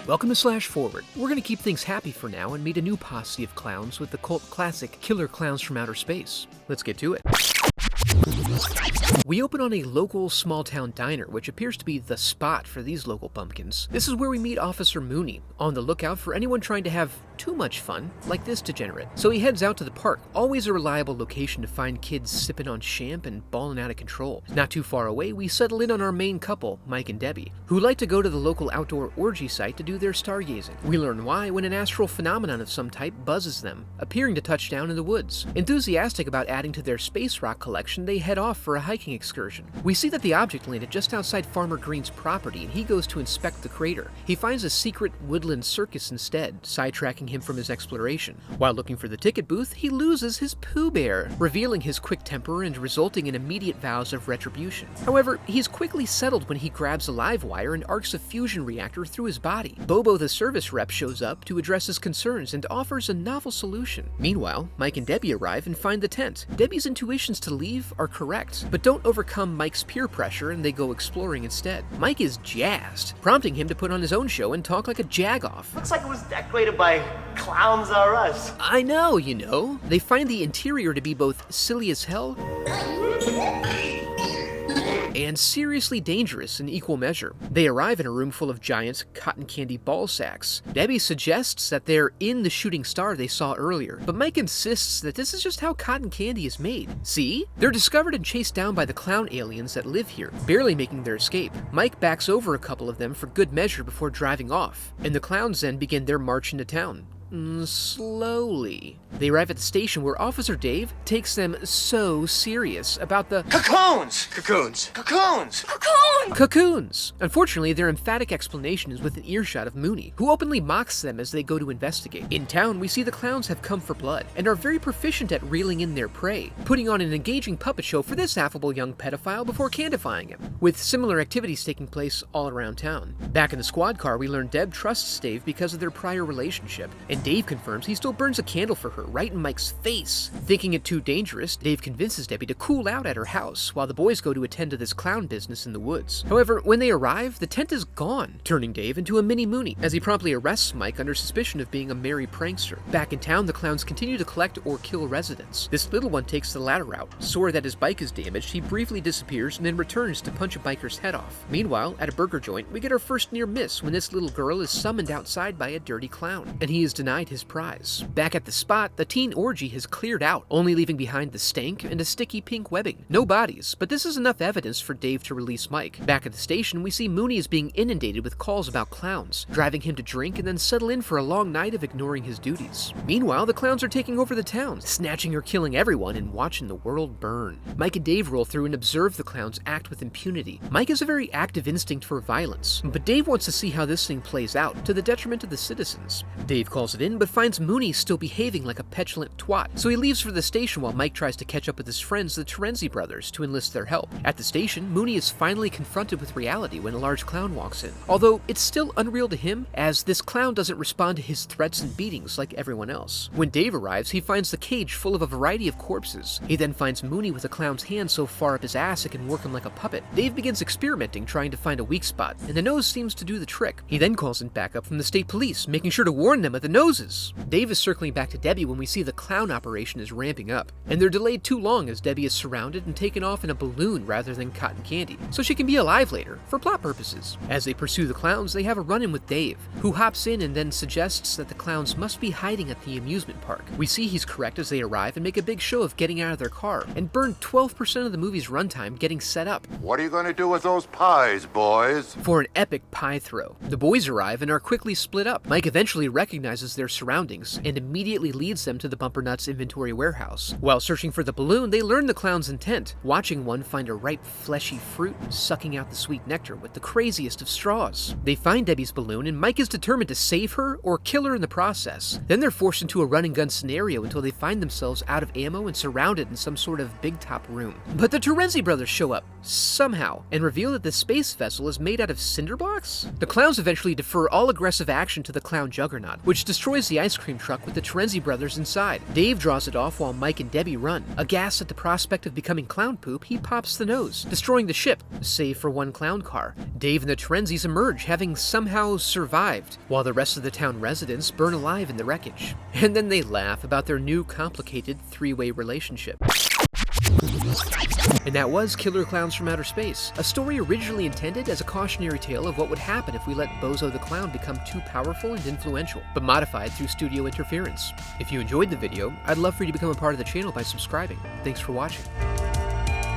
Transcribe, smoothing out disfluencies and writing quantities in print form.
Welcome to Slash Forward. We're going to keep things happy for now and meet a new posse of clowns with the cult classic Killer Clowns from Outer Space. Let's get to it. We open on a local small-town diner, which appears to be the spot for these local bumpkins. This is where we meet Officer Mooney, on the lookout for anyone trying to have too much fun, like this degenerate. So he heads out to the park, always a reliable location to find kids sipping on champ and balling out of control. Not too far away, we settle in on our main couple, Mike and Debbie, who like to go to the local outdoor orgy site to do their stargazing. We learn why when an astral phenomenon of some type buzzes them, appearing to touch down in the woods. Enthusiastic about adding to their space rock collection, they head off for a hiking excursion. We see that the object landed just outside Farmer Green's property, and he goes to inspect the crater. He finds a secret woodland circus instead, sidetracking him from his exploration. While looking for the ticket booth, he loses his Pooh Bear, revealing his quick temper and resulting in immediate vows of retribution. However, he's quickly settled when he grabs a live wire and arcs a fusion reactor through his body. Bobo the service rep shows up to address his concerns and offers a novel solution. Meanwhile, Mike and Debbie arrive and find the tent. Debbie's intuitions to leave are correct, but don't overcome Mike's peer pressure and they go exploring instead. Mike is jazzed, prompting him to put on his own show and talk like a jagoff. Looks like it was decorated by Clowns R Us. I know, you know. They find the interior to be both silly as hell and seriously dangerous in equal measure. They arrive in a room full of giant cotton candy ball sacks. Debbie suggests that they're in the shooting star they saw earlier, but Mike insists that this is just how cotton candy is made. See? They're discovered and chased down by the clown aliens that live here, barely making their escape. Mike backs over a couple of them for good measure before driving off, and the clowns then begin their march into town. Slowly. They arrive at the station where Officer Dave takes them so serious about the Cocoons! Cocoons. Cocoons! cocoons. Unfortunately, their emphatic explanation is with an earshot of Mooney, who openly mocks them as they go to investigate. In town, we see the clowns have come for blood and are very proficient at reeling in their prey, putting on an engaging puppet show for this affable young pedophile before candifying him, with similar activities taking place all around town. Back in the squad car, we learn Deb trusts Dave because of their prior relationship, and Dave confirms he still burns a candle for her right in Mike's face. Thinking it too dangerous, Dave convinces Debbie to cool out at her house while the boys go to attend to this clown business in the woods. However, when they arrive, the tent is gone, turning Dave into a mini Mooney as he promptly arrests Mike under suspicion of being a merry prankster. Back in town, the clowns continue to collect or kill residents. This little one takes the latter route. Sore that his bike is damaged, he briefly disappears and then returns to punch a biker's head off. Meanwhile, at a burger joint, we get our first near miss when this little girl is summoned outside by a dirty clown, and he is denied his prize. Back at the spot, the teen orgy has cleared out, only leaving behind the stank and a sticky pink webbing. No bodies, but this is enough evidence for Dave to release Mike. Back at the station, we see Mooney is being inundated with calls about clowns, driving him to drink and then settle in for a long night of ignoring his duties. Meanwhile, the clowns are taking over the town, snatching or killing everyone and watching the world burn. Mike and Dave roll through and observe the clowns act with impunity. Mike has a very active instinct for violence, but Dave wants to see how this thing plays out, to the detriment of the citizens. Dave calls it in, but finds Mooney still behaving like a petulant twat, so he leaves for the station while Mike tries to catch up with his friends, the Terenzi brothers, to enlist their help. At the station, Mooney is finally confronted with reality when a large clown walks in, although it's still unreal to him, as this clown doesn't respond to his threats and beatings like everyone else. When Dave arrives, he finds the cage full of a variety of corpses. He then finds Mooney with a clown's hand so far up his ass it can work him like a puppet. Dave begins experimenting, trying to find a weak spot, and the nose seems to do the trick. He then calls in backup from the state police, making sure to warn them of the noses. Dave is circling back to Debbie when we see the clown operation is ramping up, and they're delayed too long as Debbie is surrounded and taken off in a balloon rather than cotton candy, so she can be alive later, for plot purposes. As they pursue the clowns, they have a run-in with Dave, who hops in and then suggests that the clowns must be hiding at the amusement park. We see he's correct as they arrive and make a big show of getting out of their car, and burn 12% of the movie's runtime getting set up. What are you going to do with those pies, boys? For an epic pie throw. The boys arrive and are quickly split up. Mike eventually recognizes their surroundings and immediately leads them to the Bumper Nuts inventory warehouse. While searching for the balloon, they learn the clown's intent, watching one find a ripe, fleshy fruit and sucking out the sweet nectar with the craziest of straws. They find Debbie's balloon, and Mike is determined to save her or kill her in the process. Then they're forced into a run-and-gun scenario until they find themselves out of ammo and surrounded in some sort of big-top room. But the Terenzi brothers show up, somehow, and reveal that the space vessel is made out of cinder blocks? The clowns eventually defer all aggressive action to the clown juggernaut, which destroys destroys the ice cream truck with the Terenzi brothers inside. Dave draws it off while Mike and Debbie run. Aghast at the prospect of becoming clown poop, he pops the nose, destroying the ship, save for one clown car. Dave and the Terenzis emerge, having somehow survived, while the rest of the town residents burn alive in the wreckage. And then they laugh about their new complicated three-way relationship. And that was Killer Klowns from Outer Space, a story originally intended as a cautionary tale of what would happen if we let Bozo the Clown become too powerful and influential, but modified through studio interference. If you enjoyed the video, I'd love for you to become a part of the channel by subscribing. Thanks for watching.